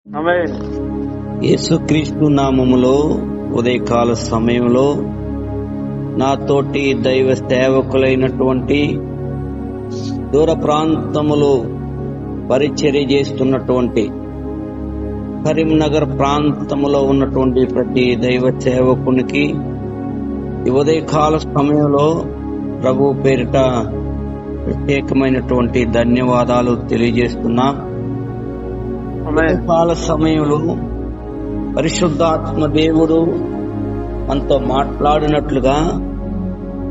ఆమేన్. యేసుక్రీస్తు నామములో ఉదయకాల సమయంలో నాతోటి దైవ సేవకులైనటువంటి దూర ప్రాంతములో పరిచర్య చేస్తున్నటువంటి కరీంనగర్ ప్రాంతములో ఉన్నటువంటి ప్రతి దైవ సేవకునికి ఈ ఉదయకాల సమయంలో ప్రభు పేరిట ప్రత్యేకమైనటువంటి ధన్యవాదాలు తెలియజేస్తున్నా. ఉదయకాల సమయంలో పరిశుద్ధాత్మ దేవుడు మనతో మాట్లాడినట్లుగా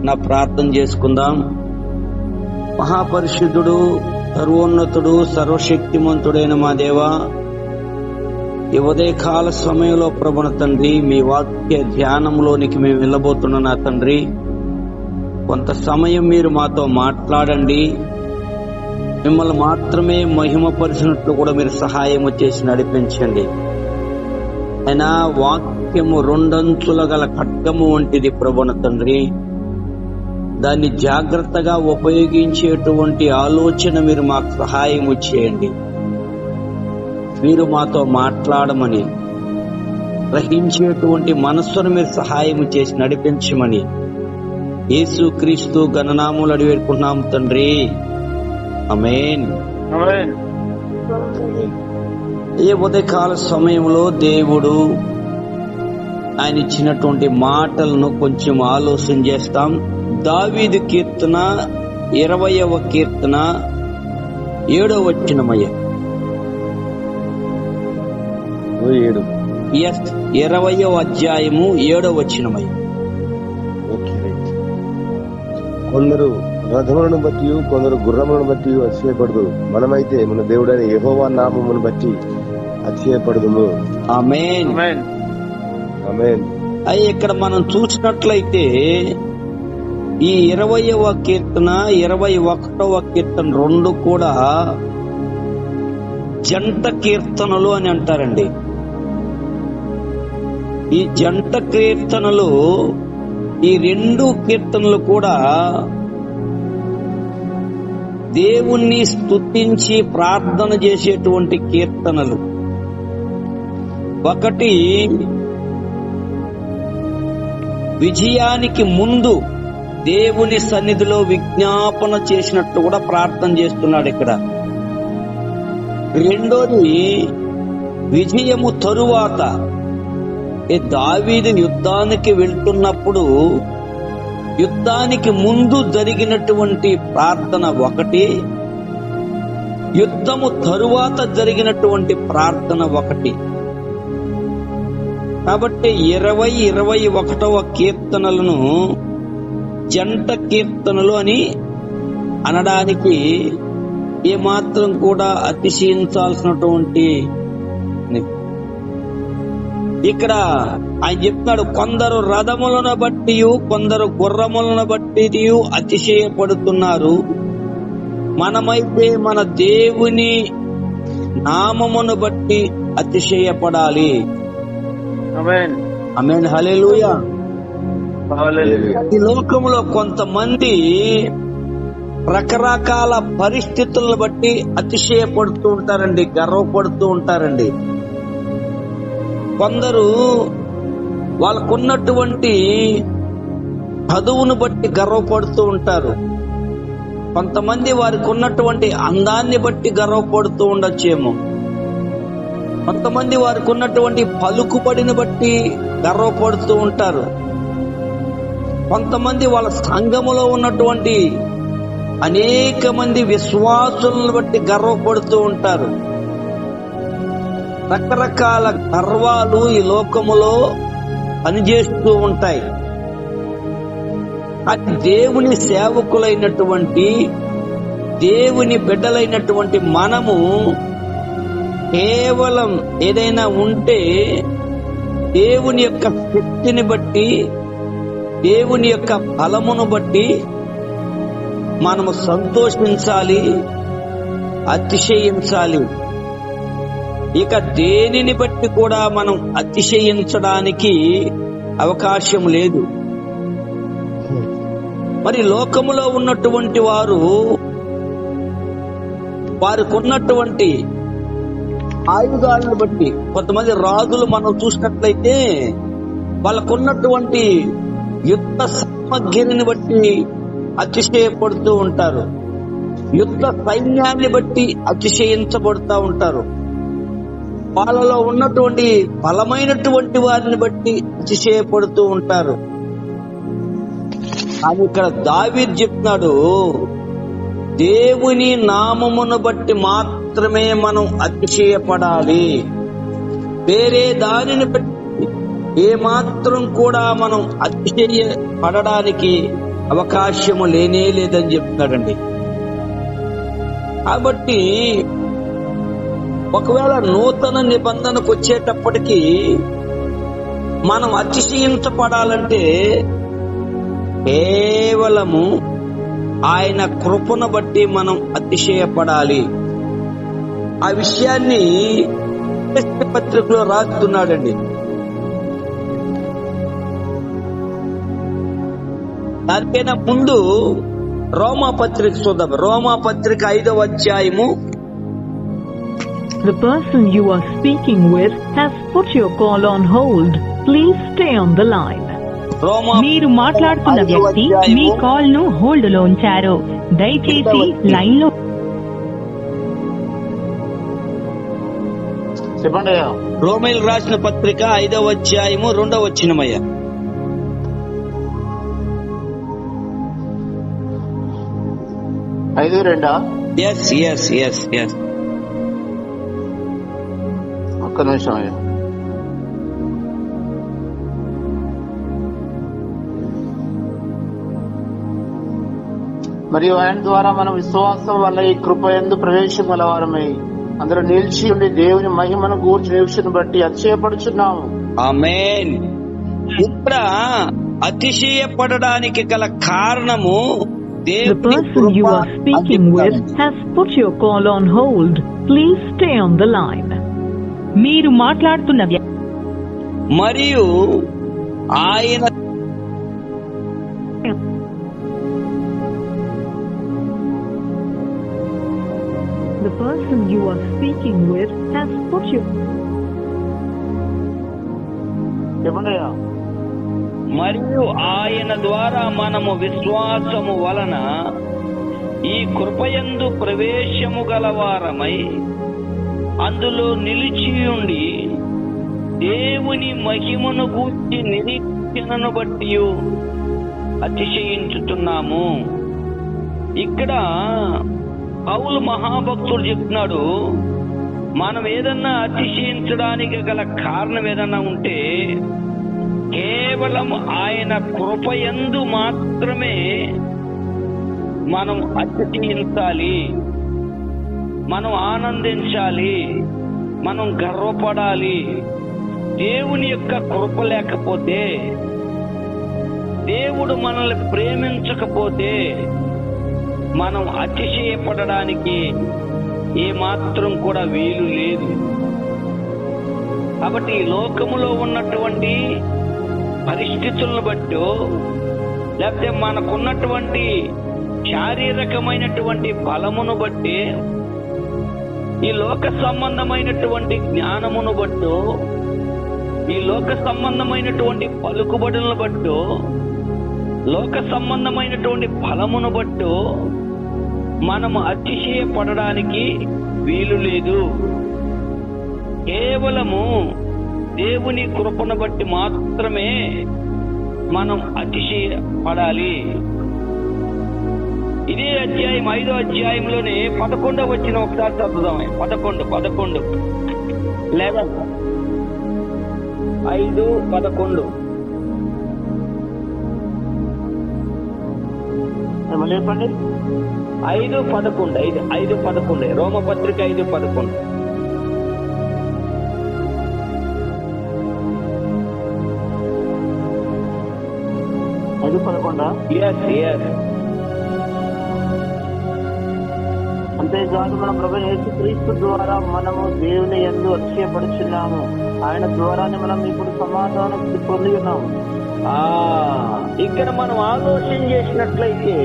నా ప్రార్థన చేసుకుందాం. మహాపరిశుద్ధుడు, సర్వోన్నతుడు, సర్వశక్తిమంతుడైన మా దేవా, ఈ ఉదయకాల సమయంలో ప్రభున తండ్రి, మీ వాక్య ధ్యానంలోనికి మేము వెళ్ళబోతున్నా నా తండ్రి. కొంత సమయం మీరు మాతో మాట్లాడండి. మిమ్మల్ని మాత్రమే మహిమపరిచినట్లు కూడా మీరు సహాయం చేసి నడిపించండి. అయినా వాక్యము రెండంచుల గల ఖడ్గము వంటిది ప్రభున తండ్రి. దాన్ని జాగ్రత్తగా ఉపయోగించేటువంటి ఆలోచన మీరు మాకు సహాయం చేయండి. మీరు మాతో మాట్లాడమని, గ్రహించేటువంటి మనస్సును మీరు సహాయం చేసి నడిపించమని యేసుక్రీస్తు ఘననామములు అడిగి వేడుకుంటున్నాం తండ్రి. ఆమేన్. ఆమేన్. ఈ ఉదయకాల సమయంలో దేవుడు ఆయన ఇచ్చినటువంటి మాటలను కొంచెం ఆలోచన చేస్తాం. దావీదు కీర్తన 20వ కీర్తన 7వ వచనమయ్య. 20వ అధ్యాయము 7వ వచనమయ్య. కొందరు రథములను బట్టి, కొందరు గుర్రములను బట్టి అతిశయపడదు, మనమైతే మన దేవుడైన యెహోవా నామమును బట్టి అతిశయపడదుము. ఆమేన్. ఆమేన్. ఆమేన్. ఇక్కడ మనం చూసినట్లయితే ఈ 20వ కీర్తన 21వ కీర్తన రెండు కూడా జంట కీర్తనలు అని అంటారండి. ఈ జంట కీర్తనలు, ఈ రెండు కీర్తనలు కూడా దేవుణ్ణి స్తుతించి ప్రార్థన చేసేటువంటి కీర్తనలు. ఒకటి విజయానికి ముందు దేవుని సన్నిధిలో విజ్ఞాపన చేసినట్లు కూడా ప్రార్థన చేస్తున్నాడు ఇక్కడ. రెండోది విజయము తరువాత దావీదు యుద్ధానికి వెళ్తున్నప్పుడు యుద్ధానికి ముందు జరిగినటువంటి ప్రార్థన ఒకటి, యుద్ధము తరువాత జరిగినటువంటి ప్రార్థన ఒకటి. కాబట్టి 20, 21వ కీర్తనలను జంట కీర్తనలు అని అనడానికి ఏమాత్రం కూడా అతిశయించాల్సినటువంటి. ఇక్కడ ఆయన చెప్తాడు, కొందరు రథములను బట్టి, కొందరు గుర్రములను బట్టి అతిశయపడుతున్నారు, మనమైతే మన దేవుని నామమును బట్టి అతిశయపడాలి. ఆమేన్. ఆమేన్. హల్లెలూయా. హల్లెలూయా. ఈ లోకంలో కొంతమంది రకరకాల పరిస్థితులను బట్టి అతిశయపడుతూ ఉంటారండి, గర్వపడుతూ ఉంటారండి. కొందరు వాళ్ళకున్నటువంటి చదువును బట్టి గర్వపడుతూ ఉంటారు. కొంతమంది వారికి ఉన్నటువంటి అందాన్ని బట్టి గర్వపడుతూ ఉండొచ్చేమో. కొంతమంది వారికి ఉన్నటువంటి పలుకుబడిని బట్టి గర్వపడుతూ ఉంటారు. కొంతమంది వాళ్ళ సంఘములో ఉన్నటువంటి అనేక మంది విశ్వాసులను బట్టి గర్వపడుతూ ఉంటారు. రకరకాల గర్వాలు ఈ లోకములో పనిచేస్తూ ఉంటాయి. అది దేవుని సేవకులైనటువంటి, దేవుని బిడ్డలైనటువంటి మనము కేవలం ఏదైనా ఉంటే దేవుని యొక్క శక్తిని బట్టి, దేవుని యొక్క బలమును బట్టి మనము సంతోషించాలి, అతిశయించాలి. ఇక దేనిని బట్టి కూడా మనం అతిశయించడానికి అవకాశం లేదు. మరి లోకములో ఉన్నటువంటి వారు వారికి ఉన్నటువంటి ఆయుధాలను బట్టి, కొంతమంది రాజులు మనం చూసినట్లయితే వాళ్ళకున్నటువంటి యుద్ధ సామగ్రిని బట్టి అతిశయపడుతూ ఉంటారు, యుద్ధ సైన్యాన్ని బట్టి అతిశయించబడుతూ ఉంటారు, వాళ్ళలో ఉన్నటువంటి బలమైనటువంటి వారిని బట్టి అతిశయపడుతూ ఉంటారు. కానీ ఇక్కడ దావీదు చెప్తున్నాడు, దేవుని నామమును బట్టి మాత్రమే మనం అతిశయపడాలి. వేరే దానిని బట్టి ఏ మాత్రం కూడా మనం అతిశయపడడానికి అవకాశము లేనే లేదని చెప్తున్నాడండి. కాబట్టి ఒకవేళ నూతన నిబంధనకు వచ్చేటప్పటికి మనం అతిశయించబడాలంటే కేవలము ఆయన కృపను బట్టి మనం అతిశయపడాలి. ఆ విషయాన్ని పత్రికలో రాస్తున్నాడండి. దానికైనా ముందు రోమా పత్రిక చూద్దాం. రోమా పత్రిక 5వ అధ్యాయము. The person you are speaking with has put your call on hold. Please stay on the line. మీరు మాట్లాడుతున్న వ్యక్తి మీ కాల్ ను హోల్డ్ లో ఉంచారు. దయచేసి లైన్ లో చెప్పండి. రోమీయులకు రాసిన పత్రిక 5వ అధ్యాయము 2వ వచనమయ్యా. 5:2. yes. ఒక్క నిమిషం అయ్యా. మరియు ఆయన ద్వారా మనం విశ్వాసం వల్ల ఈ కృప యందు ప్రవేశం గలవారమై అందరూ నిలిచి ఉండి దేవుని మహిమను గూర్చి నిరీక్షను బట్టి అతిశయపడుచున్నాము. ఆమేన్. ఇక్కడ అతిశయపడడానికి గల కారణము The దేవుని person you are speaking with has put your call on hold. Please stay on the line. మీరు మాట్లాడుతున్న వ్యక్తి మరియు ఆయన The person you are speaking with has put your చెప్పండి అయ్యా. మరియు ఆయన ద్వారా మనము విశ్వాసము వలన ఈ కృపయందు ప్రవేశము గలవారమై అందులో నిలిచి ఉండి దేవుని మహిమను గూర్చి నిరీక్షణను బట్టి అతిశయించుతున్నాము. ఇక్కడ పౌలు మహాభక్తుడు చెప్తున్నాడు, మనం ఏదన్నా అతిశయించడానికి గల కారణం ఏదన్నా ఉంటే కేవలం ఆయన కృపయందు మాత్రమే మనం అతిశయించాలి, మనం ఆనందించాలి, మనం గర్వపడాలి. దేవుని యొక్క కృప లేకపోతే, దేవుడు మనల్ని ప్రేమించకపోతే మనం అతిశయపడడానికి ఏ మాత్రం కూడా వీలు లేదు. కాబట్టి ఈ లోకములో ఉన్నటువంటి పరిస్థితులను బట్టో లేకపోతే మనకున్నటువంటి శారీరకమైనటువంటి బలమును బట్టి, ఈ లోక సంబంధమైనటువంటి జ్ఞానమును బట్టో, ఈ లోక సంబంధమైనటువంటి పలుకుబడులను బట్టో, లోక సంబంధమైనటువంటి బలమును బట్టో మనము అతిశయపడడానికి వీలు లేదు. కేవలము దేవుని కృపను బట్టి మాత్రమే మనం అతిశయపడాలి. ఇదే అధ్యాయం 5వ అధ్యాయంలోనే 11వ వచ్చిన ఒకసారి చదువుదాం. 11 11 5:11 మళ్ళీ చెప్పండి. 5:11 రోమపత్రిక 5:11. yes. అంతేకాదు మన ప్రభువైన యేసుక్రీస్తు ద్వారా మనము దేవుని యందు అతిశయపడుచున్నాము. ఆయన ద్వారానే మనం ఇప్పుడు సమాధానం పొంది ఉన్నాము. ఇక్కడ మనం ఆలోచన చేసినట్లయితే,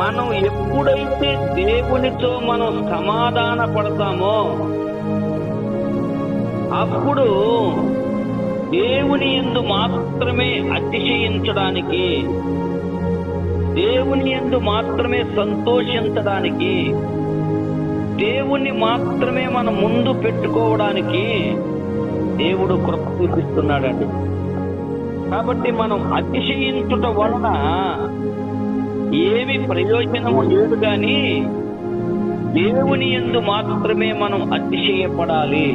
మనం ఎప్పుడైతే దేవునితో మనం సమాధాన పడతామో, అప్పుడు దేవుని యందు మాత్రమే అతిశయించడానికి, దేవుని యందు మాత్రమే సంతోషించడానికి, దేవుణ్ణి మాత్రమే మనం ముందు పెట్టుకోవడానికి దేవుడు కృప చూపిస్తున్నాడండి. కాబట్టి మనం అతిశయించుట వలన ఏమి ప్రయోజనము లేదు కానీ దేవుని యందు మాత్రమే మనం అతిశయపడాలి.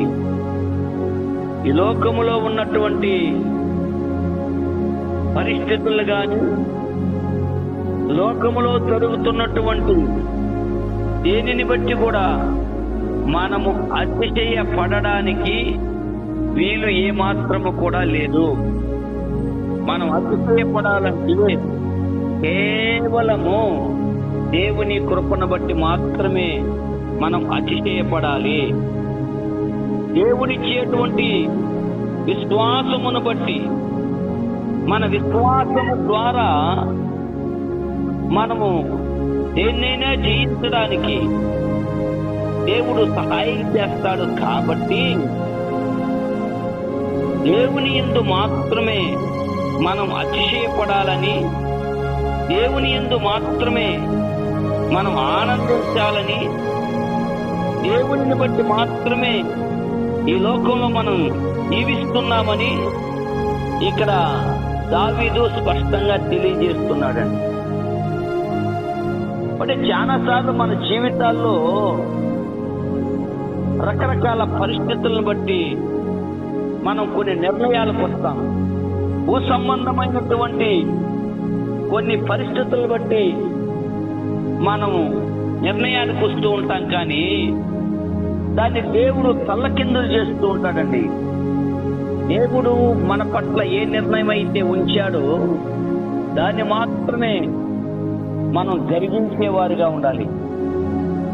ఈ లోకములో ఉన్నటువంటి పరిస్థితులు గాని, లోకములో జరుగుతున్నటువంటి దేనిని బట్టి కూడా మనము అతిశయపడడానికి వీలు ఏమాత్రము కూడా లేదు. మనం అతిశయపడాలంటే కేవలము దేవుని కృపను బట్టి మాత్రమే మనం అతిశయపడాలి. దేవుడిచ్చేటువంటి విశ్వాసమును బట్టి, మన విశ్వాసము ద్వారా మనము దేన్నైనా జయించడానికి దేవుడు సహాయం చేస్తాడు. కాబట్టి దేవుని యందు మాత్రమే మనం అతిశయపడాలని, దేవుని యందు మాత్రమే మనం ఆనందించాలని, దేవుని బట్టి మాత్రమే ఈ లోకంలో మనం జీవిస్తున్నామని ఇక్కడ దావీదు స్పష్టంగా తెలియజేస్తున్నాడండి. అంటే చాలాసార్లు మన జీవితాల్లో రకరకాల పరిస్థితులను బట్టి మనం కొన్ని నిర్ణయాలకు వస్తాం. భూ సంబంధమైనటువంటి కొన్ని పరిస్థితులను బట్టి మనము నిర్ణయానికి వస్తూ ఉంటాం, కానీ దాన్ని దేవుడు తల్లకిందులు చేస్తూ ఉంటాడండి. దేవుడు మన పట్ల ఏ నిర్ణయం అయితే ఉంచాడో దాన్ని మాత్రమే మనం జరిగించేవారుగా ఉండాలి.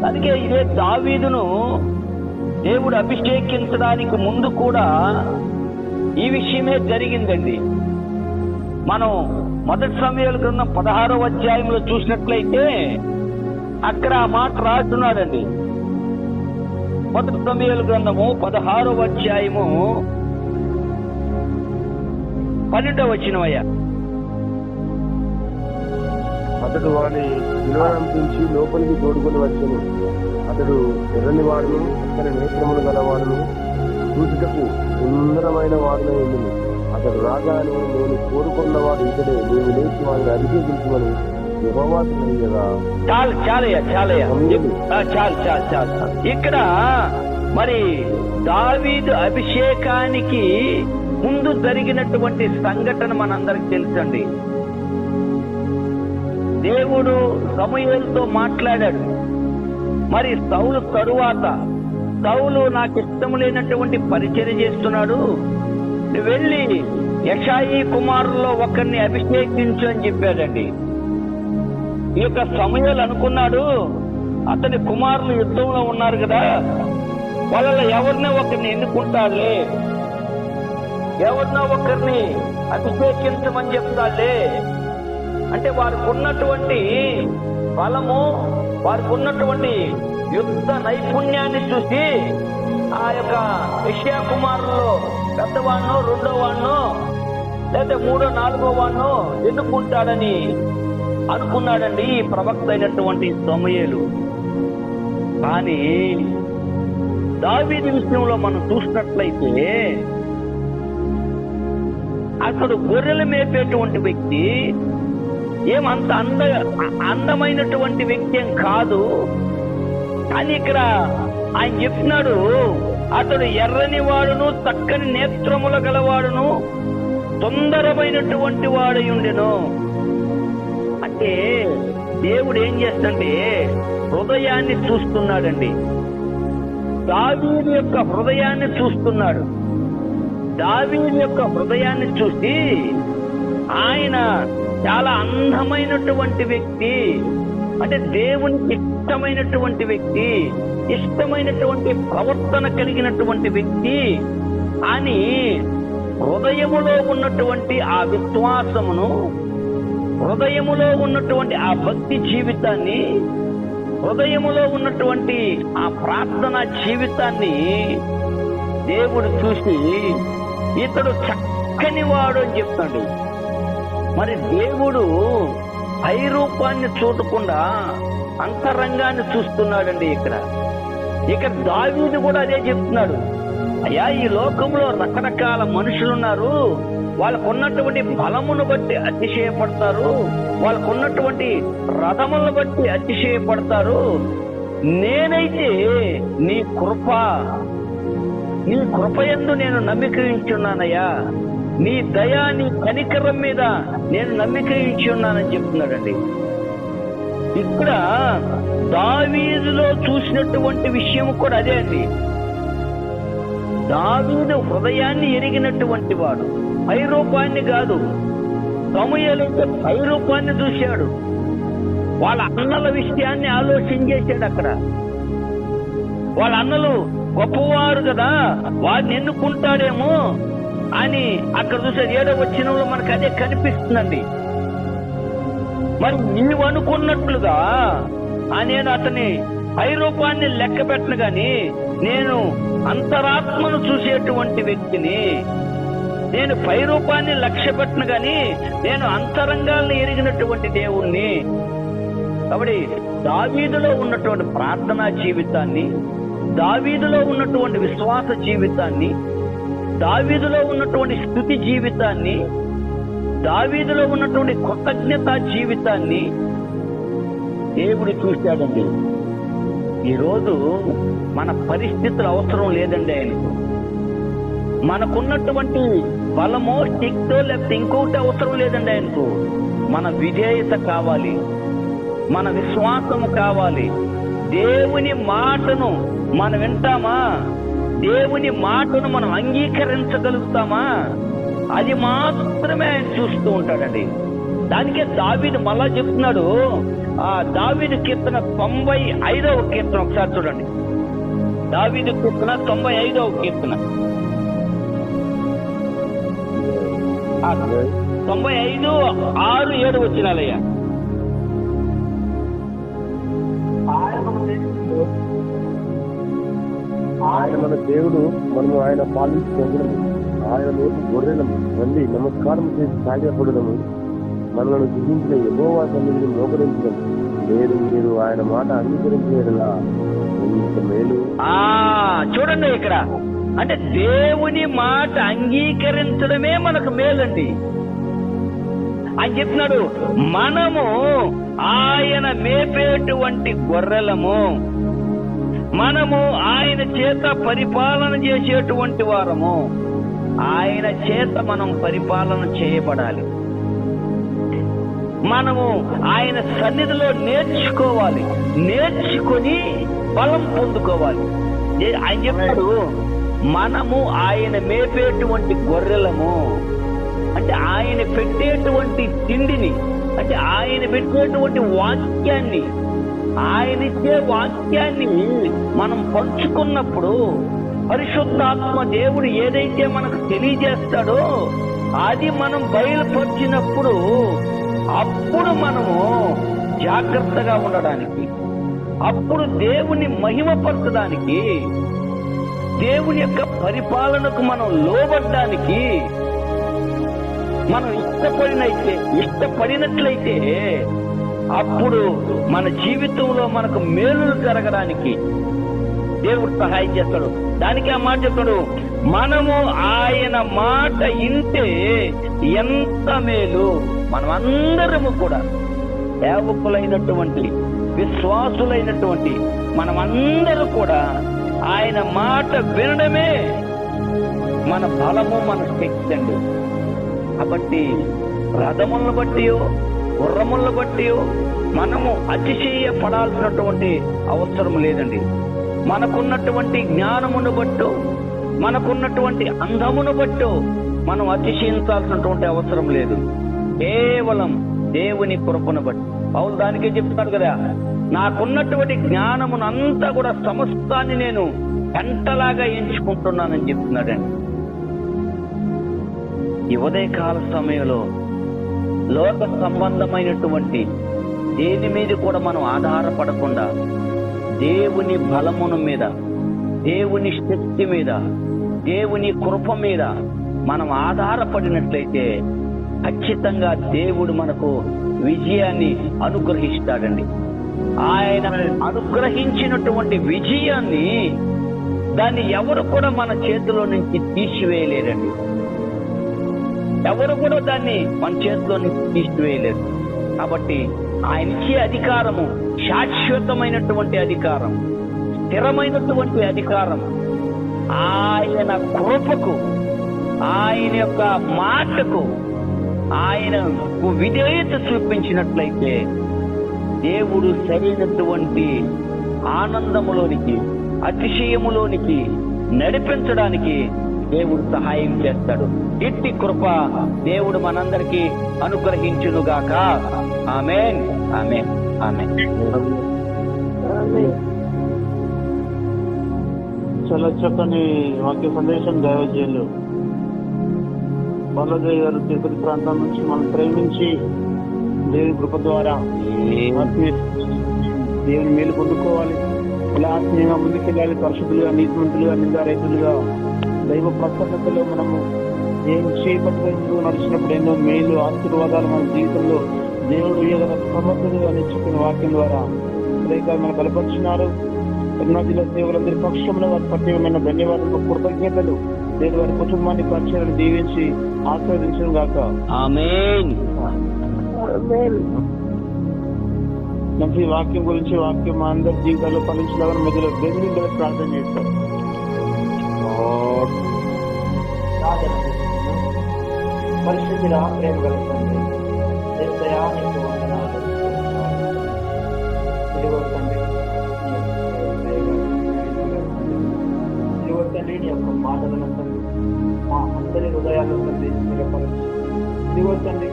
అందుకే ఇదే దావీదును దేవుడు అభిషేకించడానికి ముందు కూడా ఈ విషయమే జరిగిందండి. మనం మొదటి సమూయేలు గ్రంథం 16వ అధ్యాయంలో చూసినట్లయితే అక్కడ ఆ మాట రాస్తున్నాడండి. మొదటి సమూయేలు గ్రంథము 16వ అధ్యాయము 12వ వచనమయ్యా. అతడు వాని విలువనంపించి లోపలికి తోడుకొని వచ్చెను. అతడు ఎర్రని వాడును, చక్కని నేత్రములు గలవాడును, చూచుటకు సుందరమైన వాడునై ఉండును. అతడు రాగానే నేను కోరుకున్నవాడు ఇతడే, నీవు లేచి వాడిని అభిషేకించమని యెహోవా తెలియజేయగా. చాలు. ఇక్కడ మరి దావీదు అభిషేకానికి ముందు జరిగినటువంటి సంఘటన మనందరికి తెలుసండి. దేవుడు సమూయేలుతో మాట్లాడాడు. మరి సౌలు తరువాత, సౌలు నాకు ఇష్టం లేనటువంటి పరిచర్య చేస్తున్నాడు, నువ్వు వెళ్ళి యెషాయి కుమారుల్లో ఒకరిని అభిషేకించు అని చెప్పాడండి. ఈ యొక్క సమూయేలు అనుకున్నాడు, అతని కుమారులు యుద్ధంలో ఉన్నారు కదా, వాళ్ళలో ఎవరినో ఒకరిని ఎన్నుకుంటాడులే, ఎవరినో ఒకరిని అభిషేకించమని చెప్తాడులే. అంటే వారికి ఉన్నటువంటి బలము, వారికి ఉన్నటువంటి యుద్ధ నైపుణ్యాన్ని చూసి ఆ యొక్క యెషయా కుమారుల్లో పెద్దవాడినో, రెండో వాడినో, లేదా మూడో, నాలుగో వాడినో ఎన్నుకుంటాడని అనుకున్నాడండి ఈ ప్రవక్త అయినటువంటి సమూయేలు. కానీ దావీదు విషయంలో మనం చూసినట్లయితే అతడు గొర్రెలు మేపేటువంటి వ్యక్తి, ఏమంత అందమైనటువంటి వ్యక్తి ఏం కాదు. కానీ ఇక్కడ ఆయన చెప్తున్నాడు, అతడు ఎర్రని వాడును, చక్కని నేత్రముల గలవాడును, సుందరమైనటువంటి వాడై ఉండెను. అంటే దేవుడు ఏం చేస్తాడంటే హృదయాన్ని చూస్తున్నాడండి. దావీదు యొక్క హృదయాన్ని చూస్తున్నాడు. దావీదు యొక్క హృదయాన్ని చూసి ఆయన చాలా అందమైనటువంటి వ్యక్తి, అంటే దేవునికి ఇష్టమైనటువంటి వ్యక్తి, ఇష్టమైనటువంటి ప్రవర్తన కలిగినటువంటి వ్యక్తి అని హృదయములో ఉన్నటువంటి ఆ విశ్వాసమును, హృదయములో ఉన్నటువంటి ఆ భక్తి జీవితాన్ని, హృదయములో ఉన్నటువంటి ఆ ప్రార్థన జీవితాన్ని దేవుడు చూసి ఇతడు చక్కని వాడు అని చెప్తాడు. మరి దేవుడు పై రూపాన్ని చూడకుండా అంతరంగాన్ని చూస్తున్నాడండి. ఇక్కడ దావీదు కూడా అదే చెప్తున్నాడు. అయ్యా, ఈ లోకంలో రకరకాల మనుషులున్నారు, వాళ్ళకున్నటువంటి బలమును బట్టి అతిశయపడతారు, వాళ్ళకున్నటువంటి రథములను బట్టి అతిశయపడతారు. నేనైతే నీ కృపయందు నేను నమ్మికరించున్నానయ్యా, నీ దయా నీ కనికరం మీద నేను నమ్మికరించున్నానని చెప్తున్నాడండి. ఇక్కడ దావీదులో చూసినటువంటి విషయం కూడా అదే అండి. దావీదు హృదయాన్ని ఎరిగినటువంటి వాడు, పై రూపాన్ని కాదు. సమూయేలు పై రూపాన్ని చూశాడు, వాళ్ళ అన్నల విషయాన్ని ఆలోచన చేశాడు. అక్కడ వాళ్ళ అన్నలు గొప్పవారు కదా, వారిని ఎన్నుకుంటాడేమో అని అక్కడ చూసాడు. 7వ వచనంలో మనకు అదే కనిపిస్తుందండి. మరి నీవు అనుకున్నట్లుగా నేను అతని పై రూపాన్ని లెక్క పెట్టను గాని, నేను అంతరాత్మను చూసేటువంటి వ్యక్తిని. నేను పై రూపాన్ని లక్ష్య పెట్టను గాని, నేను అంతరంగాల్ని ఎరిగినటువంటి దేవుణ్ణి. కాబట్టి దావీదులో ఉన్నటువంటి ప్రార్థనా జీవితాన్ని, దావీదులో ఉన్నటువంటి విశ్వాస జీవితాన్ని, దావీదులో ఉన్నటువంటి స్తుతి జీవితాన్ని, దావీదులో ఉన్నటువంటి కృతజ్ఞతా జీవితాన్ని దేవుడు చూశాడండి. ఈరోజు మన పరిస్థితులు అవసరం లేదండి ఆయనకు. మనకున్నటువంటి బలమో శక్తో లేకపోతే ఇంకొకటి అవసరం లేదండి ఆయనకు. మన విధేయత కావాలి, మన విశ్వాసము కావాలి. దేవుని మాటను మనం వింటామా, దేవుని మాటను మనం అంగీకరించగలుగుతామా, అది మాత్రమే ఆయన చూస్తూ ఉంటాడండి. దానికే దావీదు మళ్ళా చెప్తున్నాడు. ఆ దావీదు కీర్తన 95వ కీర్తన ఒకసారి చూడండి. దావీదు కీర్తన 95వ కీర్తన 95, 6, 7 వచనాలయ్యా. ఆయన మన దేవుడు, మనము ఆయన పాలించగలము. ఆయన వైపు గొర్రెలము మళ్ళీ నమస్కారం చేసి సాగిపడము. మనలను సృజించిన యెహోవా సన్నిధిని మోకరించడం లేదు. మీరు ఆయన మాట అంగీకరించేలా మేలు. చూడండి, ఇక్కడ అంటే దేవుని మాట అంగీకరించడమే మనకు మేలండి అని చెప్తున్నాడు. మనము ఆయన మేపేటువంటి గొర్రెలము, మనము ఆయన చేత పరిపాలన చేసేటువంటి వారము. ఆయన చేత మనం పరిపాలన చేయబడాలి. మనము ఆయన సన్నిధిలో నేర్చుకోవాలి, నేర్చుకొని బలం పొందుకోవాలి. ఆయన చెప్తాడు, మనము ఆయన మేపేటువంటి గొర్రెలము. అంటే ఆయన పెట్టేటువంటి తిండిని, అంటే ఆయన పెట్టేటువంటి వాక్యాన్ని, ఆయన ఇచ్చే వాక్యాన్ని మనం పంచుకున్నప్పుడు, పరిశుద్ధాత్మ దేవుడు ఏదైతే మనకు తెలియజేస్తాడో అది మనం బయలుపరిచినప్పుడు, అప్పుడు మనము జాగ్రత్తగా ఉండడానికి, అప్పుడు దేవుని మహిమపరచడానికి, దేవుని యొక్క పరిపాలనకు మనం లోబడ్డానికి మనం ఇష్టపడినట్లయితే అప్పుడు మన జీవితంలో మనకు మేలులు జరగడానికి దేవుడు సహాయం చేస్తాడు. దానికి ఆ మాట చెప్తాడు, మనము ఆయన మాట ఇంటే ఎంత మేలు. మనమందరము కూడా సేవకులైనటువంటి, విశ్వాసులైనటువంటి మనమందరూ కూడా ఆయన మాట వినడమే మన బలము, మన శక్తి అండి. కాబట్టి రథములను బట్టియో గుర్రములను బట్టియో మనము అతిశయపడాల్సినటువంటి అవసరం లేదండి. మనకున్నటువంటి జ్ఞానమును బట్టో, మనకున్నటువంటి అందమును బట్టో మనం అతిశయించాల్సినటువంటి అవసరం లేదు. కేవలం దేవుని కృపను బట్టి. పౌలు దానికే చెప్తున్నాడు కదా, నాకున్నటువంటి జ్ఞానమునంతా కూడా సమస్తాన్ని నేను గంటలాగా ఎంచుకుంటున్నానని చెప్తున్నాడండి. ఈ ఉదయకాల సమయంలో లోక సంబంధమైనటువంటి దేని మీద కూడా మనం ఆధారపడకుండా దేవుని బలమును మీద, దేవుని శక్తి మీద, దేవుని కృప మీద మనం ఆధారపడినట్లయితే ఖచ్చితంగా దేవుడు మనకు విజయాన్ని అనుగ్రహిస్తాడండి. ఆయన అనుగ్రహించినటువంటి విజయాన్ని దాన్ని ఎవరు కూడా మన చేతిలో నుంచి తీసివేయలేరండి. ఎవరు కూడా దాన్ని మన చేతిలో నుంచి తీసివేయలేరు. కాబట్టి ఆయన ఇచ్చే అధికారము శాశ్వతమైనటువంటి అధికారం, స్థిరమైనటువంటి అధికారం. ఆయన కృపకు, ఆయన యొక్క మాటకు ఆయనకు విధేయత చూపించినట్లయితే దేవుడు సరైనటువంటి ఆనందములోనికి, అతిశయములోనికి నడిపించడానికి దేవుడు సహాయం చేస్తాడు. ఇట్టి కృప దేవుడు మనందరికీ అనుగ్రహించునుగాక. ఆమేన్, ఆమేన్, ఆమేన్. చాలా చక్కని వాక్య సందేశం దైవజనులు బాలజయ్ గారు తిరుపతి ప్రాంతం నుంచి మనం ప్రేమించి దేవుని కృప ద్వారా దేవుని మేలు పొందుకోవాలి, ఇలా ఆత్మీయంగా ముందుకెళ్ళాలి, పరిశుద్ధులుగా, నీతిమంతులుగా, నిందారైతులుగా దైవ ప్రసన్నతలో మనము ఏం చేపట్టుకుంటూ నడిచినప్పుడు ఎన్నో మేలు, ఆశీర్వాదాలు మన జీవితంలో దేవుడు ఏదైనా సమర్థులుగా నేర్చుకున్న వాక్యం ద్వారా మనకు బలపరుచున్నారు. కృష్ణా జిల్లా సేవలందరి పక్షంలో వారి ప్రత్యేకమైన ధన్యవాదాలు, కృతజ్ఞతలు. నేను వారి కుటుంబాన్ని పరిచయాన్ని దీవించి ఆశీర్వదించను గాక. ఆమేన్. మంచి వాక్యం గురించి, వాక్యం మా అందరి జీవితాల్లో ఫలించలాగా మధ్యలో దేవుని ప్రార్థన చేస్తారు. పరిశుద్ధుల ప్రేమ కలుగుతుంది. తండ్రి నీ యొక్క మాటలను తండ్రి మా అందరి హృదయాల్లో తండ్రి స్థిరపరచు. ఇదిగో తండ్రి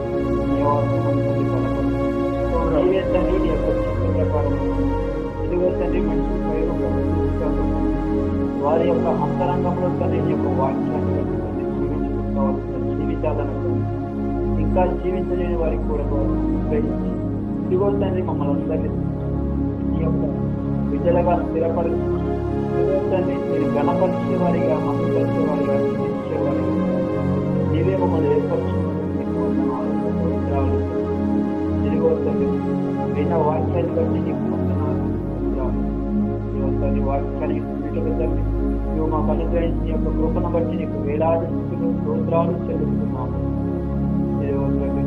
నీవే తండ్రి నీ యొక్క చిత్త ప్రకారం ఇదిగో తండ్రి మంచి వారి యొక్క అంతరంగంలో తండ్రి నీ యొక్క వాక్యాన్ని జీవించుకోవాలి, జీవితాలను ఇంకా జీవించలేని వారికి కూడా గ్రహించి ఇదిగో తండ్రి మమ్మల్ని అందరినీ నీ యొక్క విజయగా స్థిరపరిచి తండ్రి మీరు గణపరిచే వారిగా, మహిళపరిచే వారిగా, జీవించేవారిగా నీవే మమ్మల్ని ఏర్పరచుకున్నాను. ఇదిగో తండ్రి విన్న వాక్యాన్ని బట్టి నీకు తండ్రి వాక్యాన్ని తండ్రి నువ్వు మాకు అనుగ్రహించిన యొక్క కృపను బట్టి నీకు వేలాది స్తోత్రాలు చెల్లిస్తున్నాము. ఇదిగో తండ్రి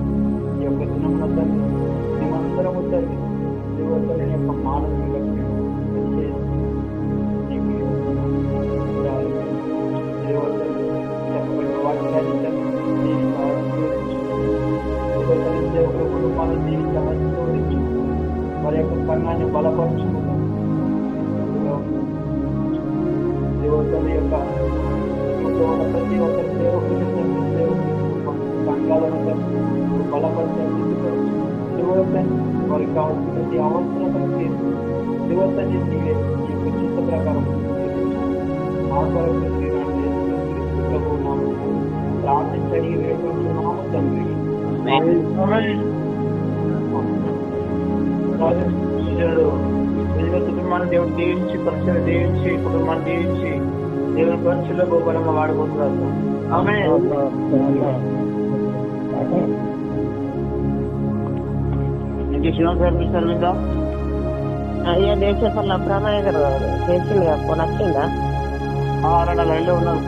ఈ యొక్క దినమున తండ్రి మేమందరము తండ్రి ఇదిగో తండ్రి యొక్క మానసిక కుటుంబాన్ని జీవితాన్ని జోడించు, వారి యొక్క కర్ణాన్ని బలపరుచుకుంటాం. దేవతల యొక్క ప్రతి ఒక్కరి సేవకులు సంఘాలను బలపరిచి వారికి కావాల్సిన ప్రతి అవసరతను తీర్చి దేవతని నీవే ఈ యొక్క చిత్త ప్రకారం ప్రార్థించడి వేడుకుంటున్నాము తండ్రి. కుటుంబాన్ని దేవుడు దీవించి, పరిచయం దీవించి, కుటుంబాన్ని దీవించి దేవుని పరిచయంలో గోపరంగా వాడుకుంటున్నారు. ఇంకే శివం సర్వీస్ మీద అయ్యా దేశపల్ల ప్రాణాయ గారు చేసింది ఫోన్ వచ్చిందా? 2 లైన్లో ఉన్నారు.